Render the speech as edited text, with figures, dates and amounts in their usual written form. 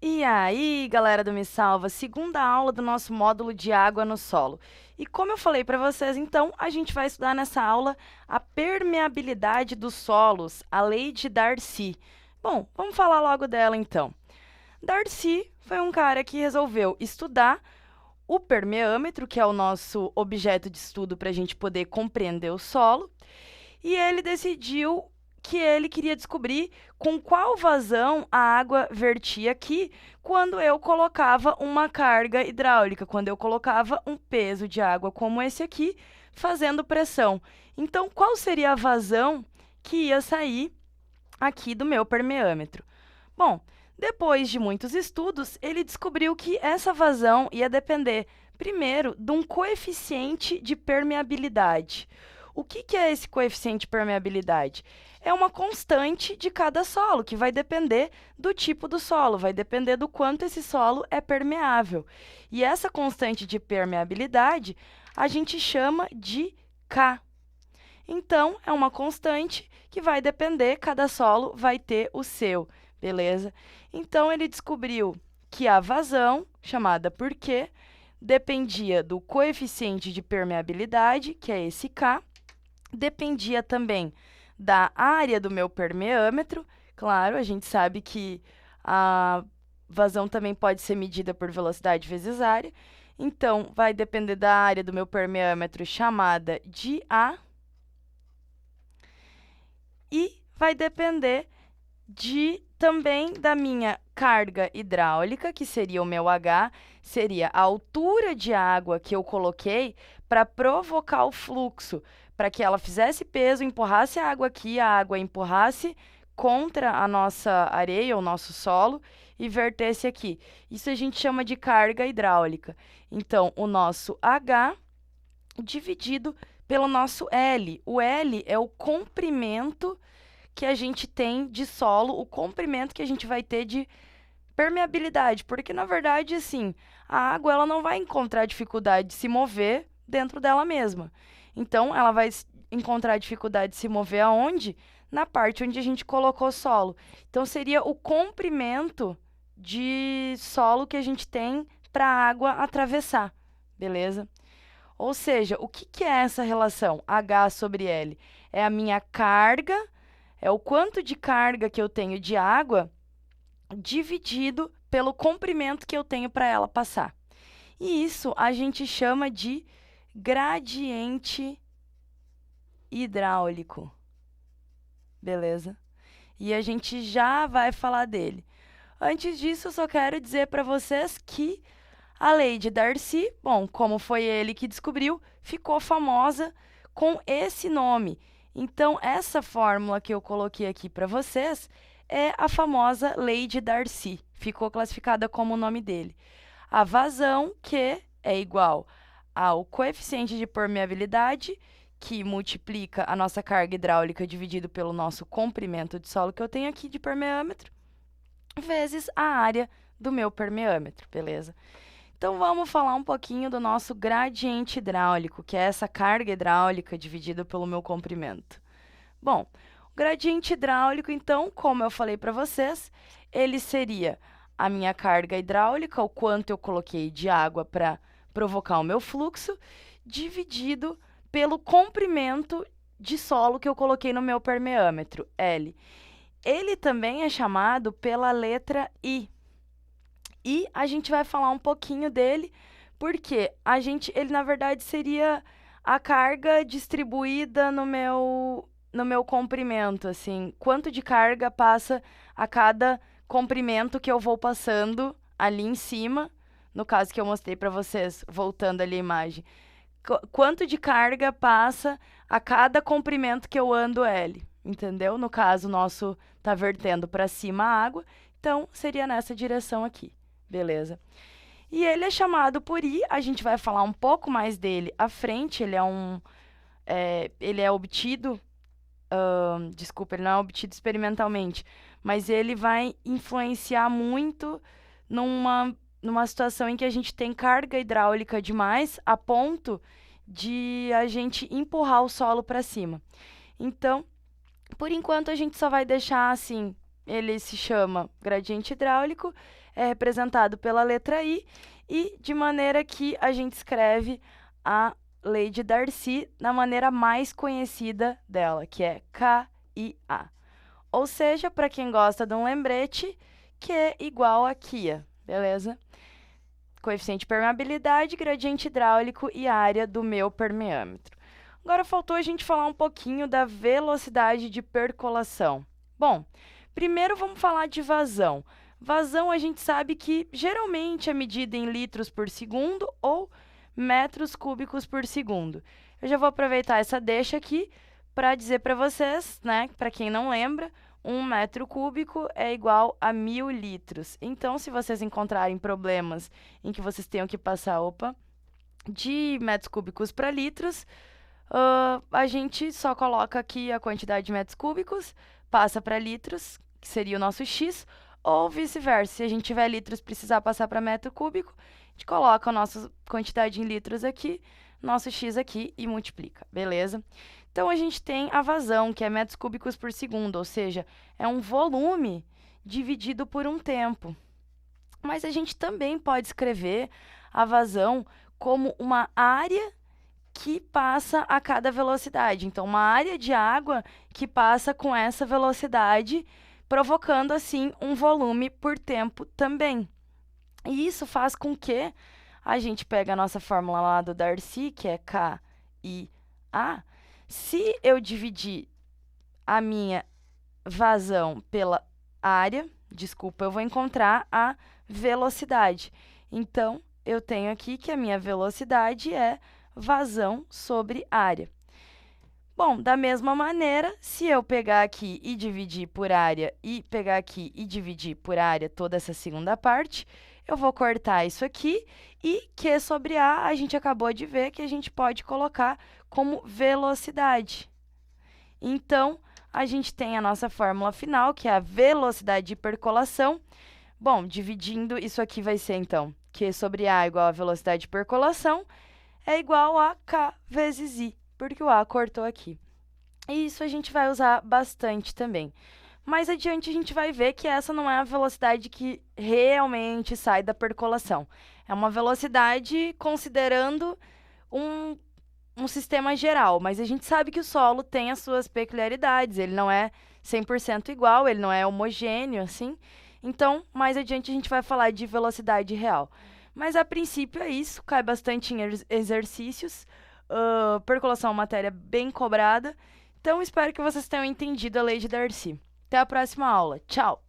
E aí, galera do Me Salva, segunda aula do nosso módulo de água no solo. E como eu falei para vocês, então, a gente vai estudar nessa aula a permeabilidade dos solos, a lei de Darcy. Bom, vamos falar logo dela então. Darcy foi um cara que resolveu estudar o permeâmetro, que é o nosso objeto de estudo para a gente poder compreender o solo, e ele decidiu que ele queria descobrir com qual vazão a água vertia aqui quando eu colocava uma carga hidráulica, quando eu colocava um peso de água como esse aqui, fazendo pressão. Então, qual seria a vazão que ia sair aqui do meu permeâmetro? Bom, depois de muitos estudos, ele descobriu que essa vazão ia depender, primeiro, de um coeficiente de permeabilidade. O que é esse coeficiente de permeabilidade? É uma constante de cada solo, que vai depender do tipo do solo, vai depender do quanto esse solo é permeável. E essa constante de permeabilidade a gente chama de K. Então, é uma constante que vai depender, cada solo vai ter o seu, beleza? Então, ele descobriu que a vazão, chamada por Q, dependia do coeficiente de permeabilidade, que é esse K, dependia também da área do meu permeâmetro. Claro, a gente sabe que a vazão também pode ser medida por velocidade vezes área. Então, vai depender da área do meu permeâmetro, chamada de A, e vai depender também da minha carga hidráulica, que seria o meu H, seria a altura de água que eu coloquei para provocar o fluxo, para que ela fizesse peso, empurrasse a água aqui, a água empurrasse contra a nossa areia, o nosso solo, e vertesse aqui. Isso a gente chama de carga hidráulica. Então, o nosso H dividido pelo nosso L. O L é o comprimento que a gente tem de solo, o comprimento que a gente vai ter de permeabilidade, porque na verdade, assim, a água ela não vai encontrar dificuldade de se mover dentro dela mesma. Então, ela vai encontrar dificuldade de se mover aonde? Na parte onde a gente colocou solo. Então, seria o comprimento de solo que a gente tem para a água atravessar, beleza? Ou seja, o que é essa relação H sobre L? É a minha carga, é o quanto de carga que eu tenho de água dividido pelo comprimento que eu tenho para ela passar. E isso a gente chama de gradiente hidráulico. Beleza? E a gente já vai falar dele. Antes disso, eu só quero dizer para vocês que a lei de Darcy, bom, como foi ele que descobriu, ficou famosa com esse nome. Então, essa fórmula que eu coloquei aqui para vocês é a famosa lei de Darcy. Ficou classificada como o nome dele. A vazão, que é igual ao coeficiente de permeabilidade, que multiplica a nossa carga hidráulica dividido pelo nosso comprimento de solo que eu tenho aqui de permeâmetro, vezes a área do meu permeâmetro, beleza? Então, vamos falar um pouquinho do nosso gradiente hidráulico, que é essa carga hidráulica dividida pelo meu comprimento. Bom, o gradiente hidráulico, então, como eu falei para vocês, ele seria a minha carga hidráulica, o quanto eu coloquei de água para provocar o meu fluxo, dividido pelo comprimento de solo que eu coloquei no meu permeâmetro, L. Ele também é chamado pela letra I. E a gente vai falar um pouquinho dele, porque ele na verdade seria a carga distribuída no meu comprimento, assim, quanto de carga passa a cada comprimento que eu vou passando ali em cima, no caso que eu mostrei para vocês, voltando ali a imagem. Quanto de carga passa a cada comprimento que eu ando L, entendeu? No caso, o nosso tá vertendo para cima a água, então seria nessa direção aqui. Beleza? E ele é chamado por I, a gente vai falar um pouco mais dele à frente, ele é obtido, desculpa, ele não é obtido experimentalmente, mas ele vai influenciar muito numa situação em que a gente tem carga hidráulica demais, a ponto de a gente empurrar o solo para cima. Então, por enquanto, a gente só vai deixar assim, ele se chama gradiente hidráulico, é representado pela letra I, e de maneira que a gente escreve a lei de Darcy na maneira mais conhecida dela, que é KIA. Ou seja, para quem gosta de um lembrete, Q igual a QIA, beleza? Coeficiente de permeabilidade, gradiente hidráulico e área do meu permeâmetro. Agora faltou a gente falar um pouquinho da velocidade de percolação. Bom, primeiro vamos falar de vazão. Vazão a gente sabe que geralmente é medida em litros por segundo ou metros cúbicos por segundo. Eu já vou aproveitar essa deixa aqui para dizer para vocês, né, para quem não lembra, 1 metro cúbico é igual a 1000 litros. Então, se vocês encontrarem problemas em que vocês tenham que passar, de metros cúbicos para litros, a gente só coloca aqui a quantidade de metros cúbicos, passa para litros, que seria o nosso X, ou vice-versa. Se a gente tiver litros precisar passar para metro cúbico, a gente coloca a nossa quantidade em litros aqui, nosso X aqui e multiplica, beleza? Então, a gente tem a vazão, que é metros cúbicos por segundo, ou seja, é um volume dividido por um tempo. Mas a gente também pode escrever a vazão como uma área que passa a cada velocidade. Então, uma área de água que passa com essa velocidade, provocando, assim, um volume por tempo também. E isso faz com que a gente pegue a nossa fórmula lá do Darcy, que é KIA. Se eu dividir a minha vazão pela área, eu vou encontrar a velocidade. Então, eu tenho aqui que a minha velocidade é vazão sobre área. Bom, da mesma maneira, se eu pegar aqui e dividir por área e pegar aqui e dividir por área toda essa segunda parte, eu vou cortar isso aqui e Q sobre A gente acabou de ver que a gente pode colocar como velocidade. Então, a gente tem a nossa fórmula final, que é a velocidade de percolação. Bom, dividindo, isso aqui vai ser, então, Q sobre A igual a velocidade de percolação, é igual a K vezes I, porque o A cortou aqui. E isso a gente vai usar bastante também. Mais adiante a gente vai ver que essa não é a velocidade que realmente sai da percolação. É uma velocidade considerando um sistema geral, mas a gente sabe que o solo tem as suas peculiaridades, ele não é 100% igual, ele não é homogêneo, assim. Então, mais adiante a gente vai falar de velocidade real. Mas, a princípio, é isso, cai bastante em exercícios. Percolação é uma matéria bem cobrada. Então, espero que vocês tenham entendido a lei de Darcy. Até a próxima aula. Tchau!